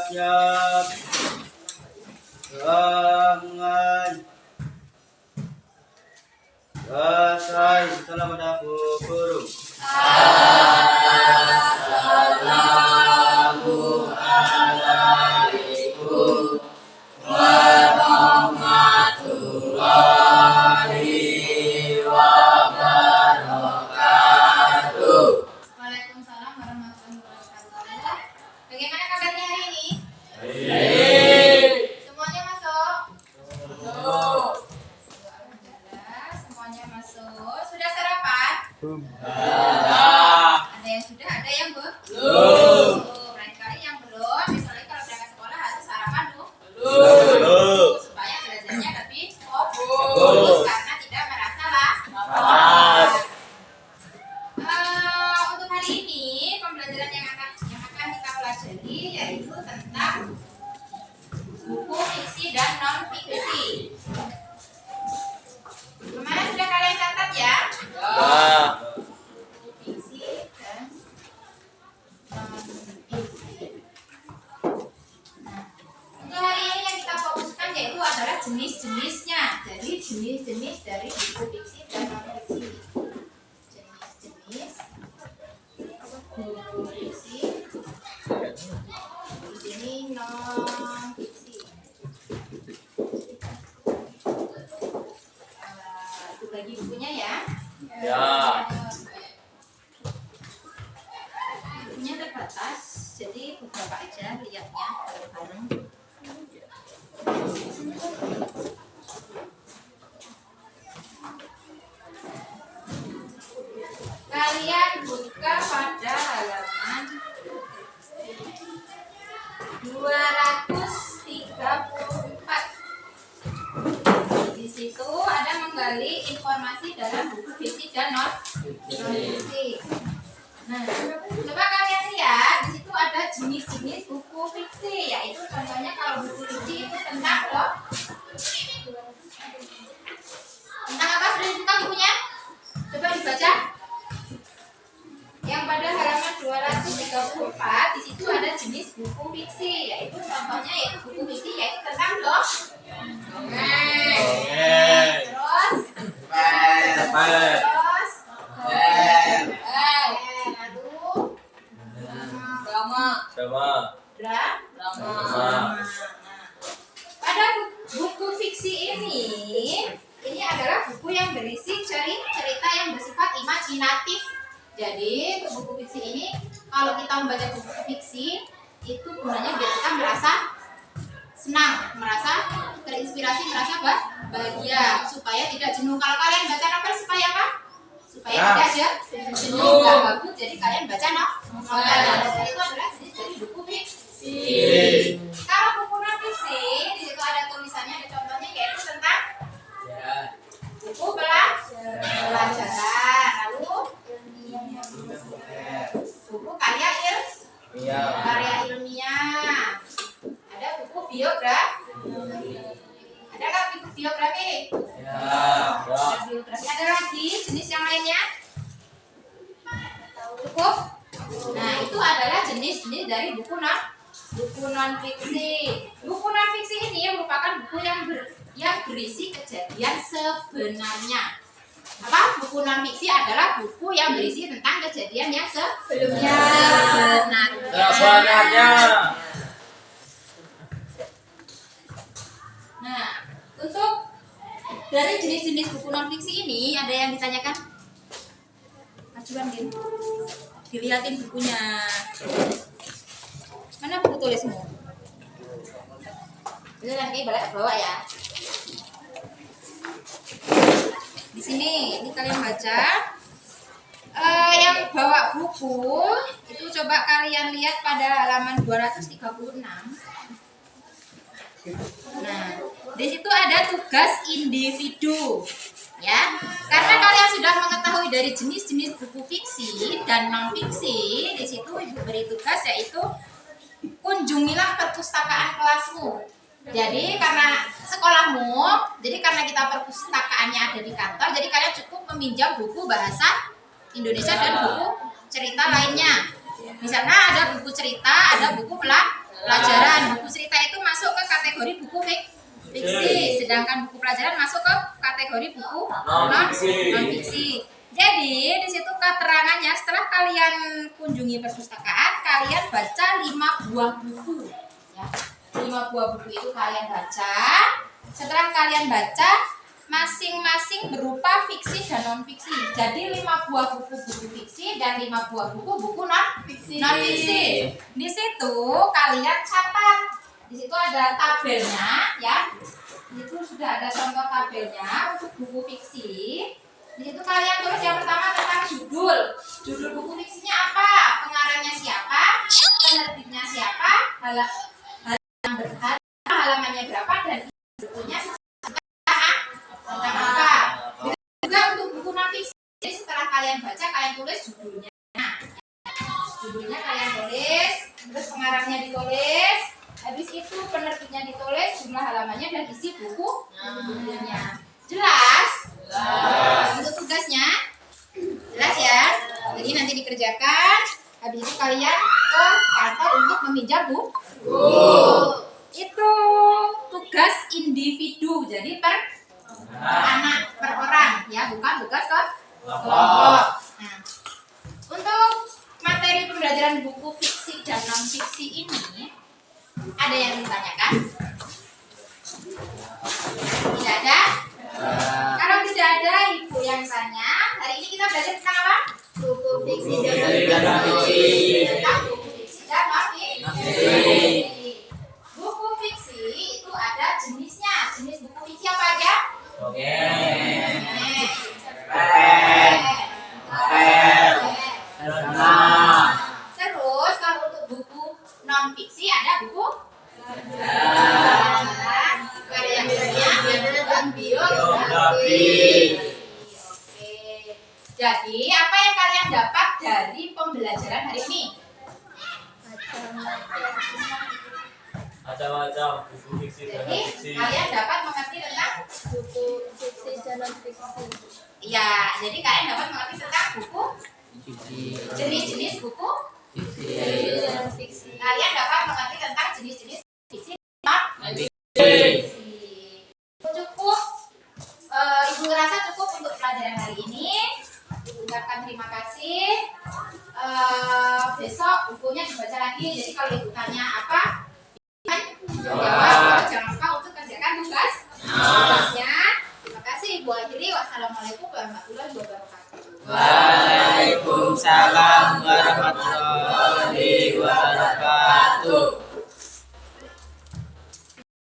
Siap. Mulai. Selesai. Salam pada Bu Guru. Assalamualaikum warahmatullahi wabarakatuh. Waalaikumsalam warahmatullahi wabarakatuh. Bagaimana kabarnya hari ini? Baik. Semuanya masuk? Masuk. Semuanya masuk. Sudah sarapan? Belum. Ada yang sudah, ada yang belum? Lain kali yang belum, misalnya kalau berangkat sekolah harus sarapan dulu. Supaya belajarnya lebih fokus karena tidak merasa lapar. Untuk hari ini pembelajaran yang akan kita pelajari yaitu tentang buku fiksi dan non fiksi. Kemarin sudah kalian catat ya? Fiksi dan non fiksi. Nah, untuk hari ini yang kita fokuskan yaitu adalah jenis-jenisnya. Jadi jenis-jenis dari buku fiksi dan non fiksi. Jenis-jenis buku fiksi. Di sini non fiksi. Bagi bukunya ya. Bukunya terbatas, jadi beberapa aja lihatnya bareng-bareng. Kalian buka pada halaman 234. Di situ ada menggali informasi dalam buku fiksi dan non fiksi. Nah, coba kalian lihat di situ ada jenis-jenis buku fiksi, yaitu contohnya kalau buku fiksi itu tentang apa? Sudah dibuka bukunya? Coba dibaca. Yang pada halaman 234 di situ ada jenis buku fiksi, yaitu contohnya yaitu buku fiksi yaitu tentang dongeng. Drama. Pada buku fiksi ini adalah buku yang berisi cerita yang bersifat imajinatif. Jadi untuk buku fiksi ini, kalau kita membaca buku fiksi itu gunanya biar kita merasa senang, merasa terinspirasi, merasa bahagia, supaya tidak jenuh. Kalau kalian baca novel supaya apa? Supaya tidak jenuh, nggak bagus. Jadi kalian baca novel. Itu adalah jenis dari buku fiksi. Kalau buku non fiksi, di situ ada tulisannya, ada contohnya yaitu tentang buku pelajaran, lalu buku karya ilmiah, ada buku biografi. Ada nggak buku biografi? Ada biografi. Ada lagi jenis yang lainnya? Cukup? Nah, itu adalah jenis-jenis dari buku non fiksi. Buku non fiksi ini merupakan buku yang berisi kejadian sebenarnya. Apa? Buku non fiksi adalah buku yang berisi tentang kejadian yang sebenarnya. Nah, untuk dari jenis-jenis buku non fiksi ini ada yang ditanyakan? Majuan Din, dilihatin bukunya. Mana buku tulismu? Ini nanti balik bawa ya. Di sini, ini kalian baca. Yang bawa buku itu coba kalian lihat pada halaman 236. Nah, di situ ada tugas individu, ya. Karena kalian sudah mengetahui dari jenis-jenis buku fiksi dan non fiksi, di situ ibu beri tugas yaitu kunjungilah perpustakaan kelasmu. Jadi karena sekolahmu, jadi karena kita perpustakaannya ada di kantor, jadi kalian cukup meminjam buku bahasa Indonesia dan buku cerita lainnya. Misalnya ada buku cerita, ada buku pelajaran. Buku cerita itu masuk ke kategori buku fiksi, sedangkan buku pelajaran masuk ke kategori buku non-fiksi. Jadi di situ keterangannya setelah kalian kunjungi perpustakaan, kalian baca 5 buah buku. Ya. 5 buah buku itu kalian baca. Setelah kalian baca, masing-masing berupa fiksi dan non-fiksi. Jadi 5 buah buku fiksi dan 5 buah buku non-fiksi. Di situ kalian catat. Di situ ada tabelnya, ya. Di situ sudah ada contoh tabelnya untuk buku fiksi. Di situ kalian tulis yang pertama tentang judul. Judul buku fiksinya apa? Pengarangnya siapa? Penerbitnya siapa? Halamannya berapa dan bukunya tentang apa? Juga untuk buku non-fiksi. Jadi setelah kalian baca, kalian tulis judulnya. Judulnya kalian tulis, terus pengarangnya ditulis, habis itu penerbitnya ditulis, jumlah halamannya dan isi bukunya. Jelas? Untuk tugasnya jelas ya. Jadi nanti dikerjakan. Habis itu kalian ke kantor untuk meminjam buku. Itu tugas individu. Jadi per anak, per orang ya, bukan tugas kelompok. Nah, untuk materi pembelajaran buku fiksi dan non fiksi ini ada yang ditanyakan? Tidak ada? Kalau tidak ada ibu yang tanya, hari ini kita belajar tentang apa? Buku fiksi dan non-fiksi. Tentang buku fiksi dan non-fiksi. Buku fiksi itu ada jenisnya. Jenis buku fiksi apa aja? Terus kalau untuk buku non-fiksi ada buku karya dan biografi. Oke. Jadi apa yang kalian dapat dari pembelajaran hari ini? Macam-macam buku fiksi dan Jadi non-fiksi. kalian dapat mengerti tentang buku fiksi dan non-fiksi. Iya, jadi kalian dapat mengerti tentang buku jenis-jenis buku Fiksi dan non-fiksi. kalian dapat mengerti tentang jenis-jenis fiksi non-fiksi. Cukup, ibu rasa cukup untuk pelajaran hari ini. Ibu ucapkan terima kasih. Besok bukunya dibaca lagi. Jadi kalau ibu tanya apa, jawab. Jangan lupa untuk kerjakan tugasnya. Terima kasih Ibu akhiri. Wassalamualaikum warahmatullahi wabarakatuh. Waalaikumsalam warahmatullahi